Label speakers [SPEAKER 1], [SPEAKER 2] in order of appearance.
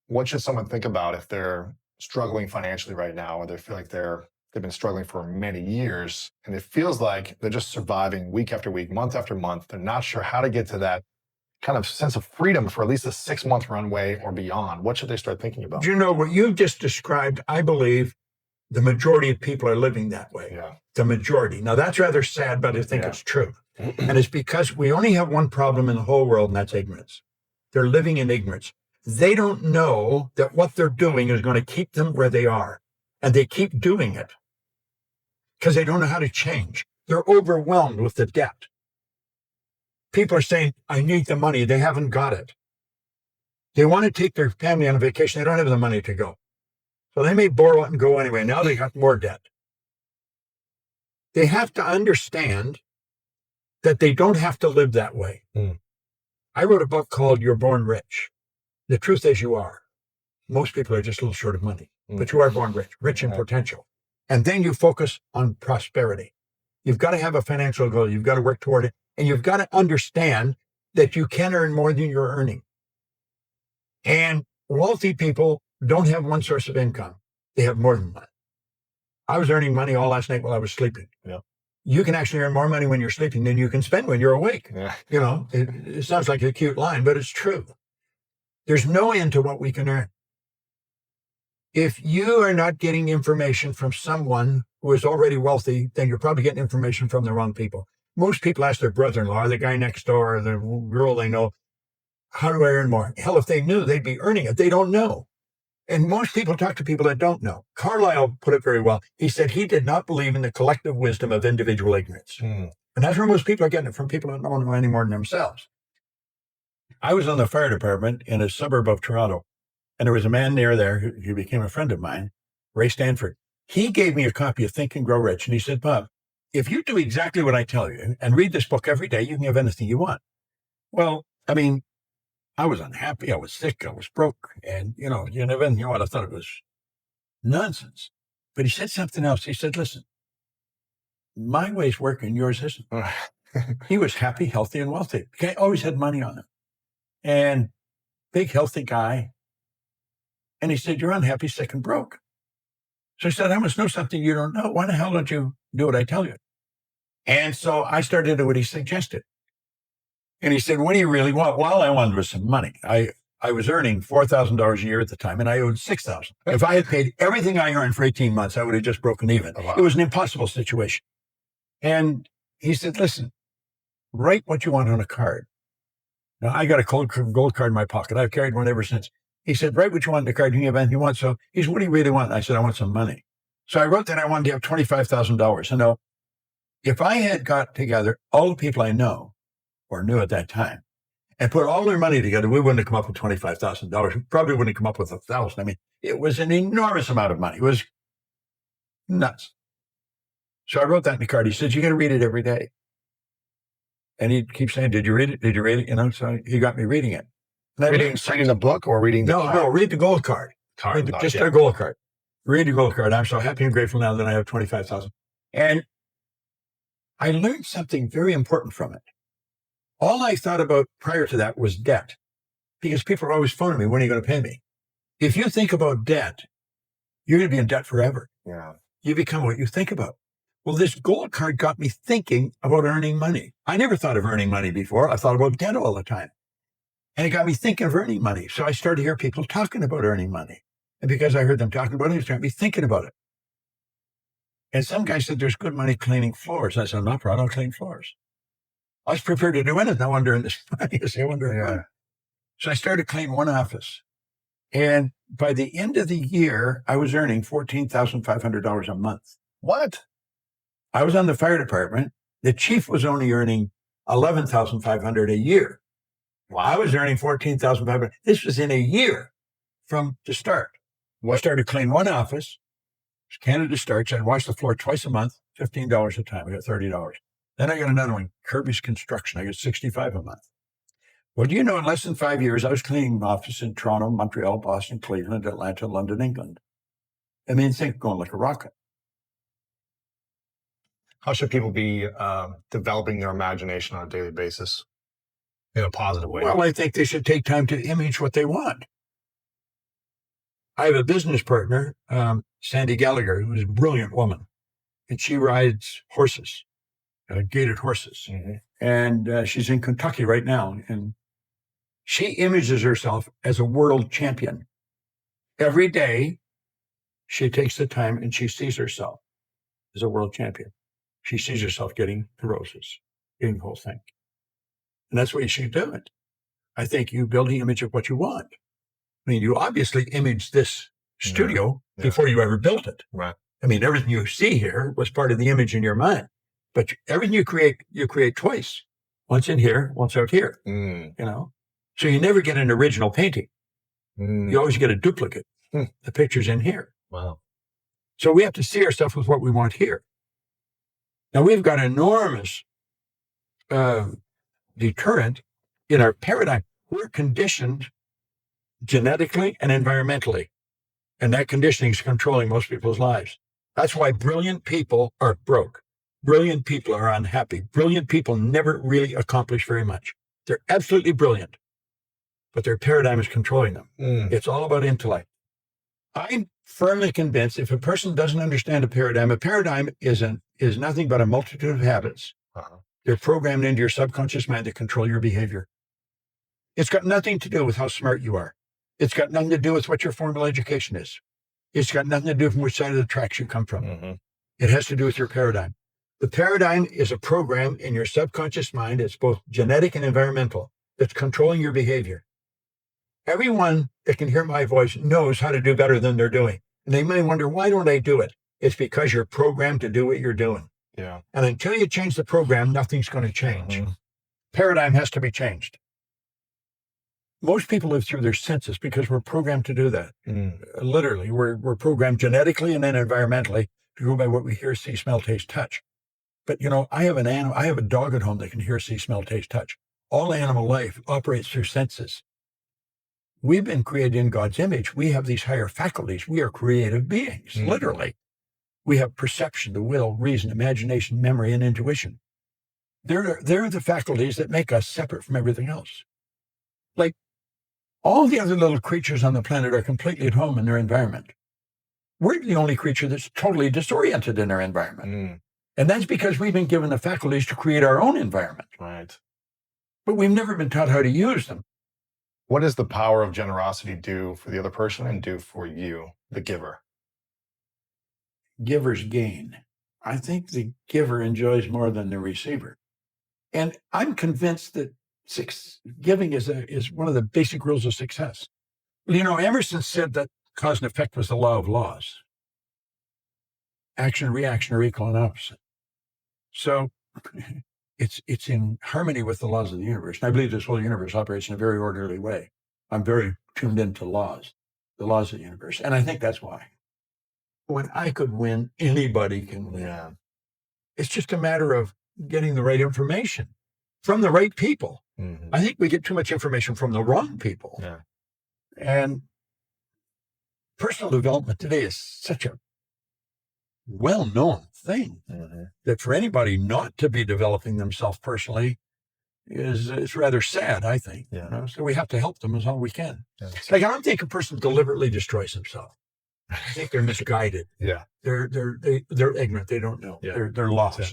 [SPEAKER 1] what should someone think about if they're struggling financially right now, or they feel like they've been struggling for many years, and it feels like they're just surviving week after week, month after month. They're not sure how to get to that kind of sense of freedom for at least a 6 month runway or beyond. What should they start thinking about?
[SPEAKER 2] You know, what you've just described, I believe the majority of people are living that way.
[SPEAKER 1] Yeah.
[SPEAKER 2] The majority. Now, that's rather sad, but I think
[SPEAKER 1] Yeah.
[SPEAKER 2] it's true. And it's because we only have one problem in the whole world, and that's ignorance. They're living in ignorance. They don't know that what they're doing is going to keep them where they are. And they keep doing it because they don't know how to change. They're overwhelmed with the debt. People are saying, I need the money. They haven't got it. They want to take their family on a vacation. They don't have the money to go. So they may borrow it and go anyway. Now they got more debt. They have to understand that they don't have to live that way. I wrote a book called You're Born Rich. The truth is you are. Most people are just a little short of money, but you are born rich, rich in potential. And then you focus on prosperity. You've got to have a financial goal. You've got to work toward it. And you've got to understand that you can earn more than you're earning. And wealthy people don't have one source of income. They have more than one. I was earning money all last night while I was sleeping.
[SPEAKER 1] Yeah.
[SPEAKER 2] You can actually earn more money when you're sleeping than you can spend when you're awake.
[SPEAKER 1] Yeah.
[SPEAKER 2] You know, it sounds like a cute line, but it's true. There's no end to what we can earn. If you are not getting information from someone who is already wealthy, then you're probably getting information from the wrong people. Most people ask their brother-in-law, the guy next door, the girl they know, how do I earn more? Hell, if they knew, they'd be earning it. They don't know. And most people talk to people that don't know. Carlyle put it very well. He said he did not believe in the collective wisdom of individual ignorance. And that's where most people are getting it from, people that don't know any more than themselves. I was on the fire department in a suburb of Toronto, and there was a man near there who became a friend of mine, Ray Stanford. He gave me a copy of Think and Grow Rich, and he said, Bob, if you do exactly what I tell you and read this book every day, you can have anything you want. Well, I mean, I was unhappy. I was sick. I was broke. And, you know anything you want. I thought it was nonsense. But he said something else. He said, listen, my way's working, yours isn't. He was happy, healthy, and wealthy. The guy always had money on him. And big, healthy guy. And he said, you're unhappy, sick, and broke. So I said, I must know something you don't know. Why the hell don't you do what I tell you? And so I started to do what he suggested. And he said, what do you really want? Well, all I wanted was some money. I was earning $4,000 a year at the time, and I owed $6,000. If I had paid everything I earned for 18 months, I would have just broken even.
[SPEAKER 1] Oh, wow.
[SPEAKER 2] It was an impossible situation. And he said, listen, write what you want on a card. Now, I got a gold card in my pocket. I've carried one ever since. He said, write what you want on the card. You can have anything you want. So he said, what do you really want? I said, I want some money. So I wrote that I wanted to have $25,000. And now, if I had got together all the people I know or knew at that time and put all their money together, we wouldn't have come up with $25,000. We probably wouldn't have come up with 1,000. I mean, it was an enormous amount of money. It was nuts. So I wrote that in the card. He said, you got to read it every day. And he'd keep saying, did you read it? Did you read it? So he got me reading it.
[SPEAKER 1] Reading the book or reading the
[SPEAKER 2] No, read the gold card. Just a gold card. Read the gold card. I'm so happy and grateful now that I have 25,000. And I learned something very important from it. All I thought about prior to that was debt, because people are always phoning me, when are you going to pay me? If you think about debt, you're going to be in debt forever.
[SPEAKER 1] Yeah.
[SPEAKER 2] You become what you think about. Well, this gold card got me thinking about earning money. I never thought of earning money before. I thought about debt all the time. And it got me thinking of earning money. So I started to hear people talking about earning money. And because I heard them talking about it, it started me thinking about it. And some guy said, there's good money cleaning floors. I said, I'm not proud of cleaning floors. I was prepared to do anything. I wanted to earn this money. So I started to clean one office. And by the end of the year, I was earning $14,500 a month.
[SPEAKER 1] What?
[SPEAKER 2] I was on the fire department. The chief was only earning $11,500 a year. Well, I was earning $14,500. This was in a year from the start. I started to clean one office. It was Canada Starch. I'd wash the floor twice a month, $15 a time. I got $30. Then I got another one, Kirby's Construction. I got $65 a month. Well, do you know, in less than 5 years, I was cleaning an office in Toronto, Montreal, Boston, Cleveland, Atlanta, London, England. I mean, think going like a rocket.
[SPEAKER 1] How should people be developing their imagination on a daily basis in a positive way?
[SPEAKER 2] Well, I think they should take time to image what they want. I have a business partner, Sandy Gallagher, who's a brilliant woman, and she rides horses, gated horses.
[SPEAKER 1] Mm-hmm.
[SPEAKER 2] And she's in Kentucky right now. And she images herself as a world champion. Every day, she takes the time and she sees herself as a world champion. She sees herself getting the roses, getting the whole thing. And that's what you should do it. I think you build the image of what you want. I mean, you obviously imaged this studio before you ever built it.
[SPEAKER 1] Right.
[SPEAKER 2] I mean, everything you see here was part of the image in your mind. But everything you create twice. Once in here, once out here.
[SPEAKER 1] Mm.
[SPEAKER 2] You know? So you never get an original painting.
[SPEAKER 1] Mm.
[SPEAKER 2] You always get a duplicate. The picture's in here.
[SPEAKER 1] Wow.
[SPEAKER 2] So we have to see ourselves with what we want here. Now, we've got enormous deterrent in our paradigm. We're conditioned genetically and environmentally. And that conditioning is controlling most people's lives. That's why brilliant people are broke. Brilliant people are unhappy. Brilliant people never really accomplish very much. They're absolutely brilliant, but their paradigm is controlling them. It's all about intellect. I'm firmly convinced if a person doesn't understand a paradigm is nothing but a multitude of habits. They're programmed into your subconscious mind to control your behavior. It's got nothing to do with how smart you are. It's got nothing to do with what your formal education is. It's got nothing to do from which side of the tracks you come from.
[SPEAKER 1] Mm-hmm.
[SPEAKER 2] It has to do with your paradigm. The paradigm is a program in your subconscious mind. It's both genetic and environmental that's controlling your behavior. Everyone that can hear my voice knows how to do better than they're doing. And they may wonder, why don't I do it? It's because you're programmed to do what you're doing.
[SPEAKER 1] Yeah.
[SPEAKER 2] And until you change the program, nothing's going to change.
[SPEAKER 1] Mm-hmm.
[SPEAKER 2] Paradigm has to be changed. Most people live through their senses because we're programmed to do that. Literally, we're programmed genetically and then environmentally to go by what we hear, see, smell, taste, touch. But, you know, I have a dog at home that can hear, see, smell, taste, touch. All animal life operates through senses. We've been created in God's image. We have these higher faculties. We are creative beings, literally. We have perception, the will, reason, imagination, memory, and intuition. They're the faculties that make us separate from everything else. Like, all the other little creatures on the planet are completely at home in their environment. We're the only creature that's totally disoriented in our environment. And that's because we've been given the faculties to create our own environment.
[SPEAKER 1] Right.
[SPEAKER 2] But we've never been taught how to use them.
[SPEAKER 1] What does the power of generosity do for the other person and do for you, the giver?
[SPEAKER 2] Givers gain. I think the giver enjoys more than the receiver. And I'm convinced that giving is one of the basic rules of success. You know, Emerson said that cause and effect was the law of laws. Action, reaction, or equal and opposite. So it's in harmony with the laws of the universe. And I believe this whole universe operates in a very orderly way. I'm very tuned into the laws of the universe. And I think that's why. When I could win, anybody can win.
[SPEAKER 1] Yeah.
[SPEAKER 2] It's just a matter of getting the right information from the right people.
[SPEAKER 1] Mm-hmm.
[SPEAKER 2] I think we get too much information from the wrong people.
[SPEAKER 1] Yeah.
[SPEAKER 2] And personal development today is such a well-known thing that for anybody not to be developing themselves personally is rather sad, I think.
[SPEAKER 1] Yeah.
[SPEAKER 2] You know? So we have to help them as all we can.
[SPEAKER 1] Yeah.
[SPEAKER 2] Like, I don't think a person deliberately destroys himself. I think they're misguided.
[SPEAKER 1] Yeah.
[SPEAKER 2] They're ignorant. They don't know.
[SPEAKER 1] Yeah.
[SPEAKER 2] They're lost.
[SPEAKER 1] Yeah.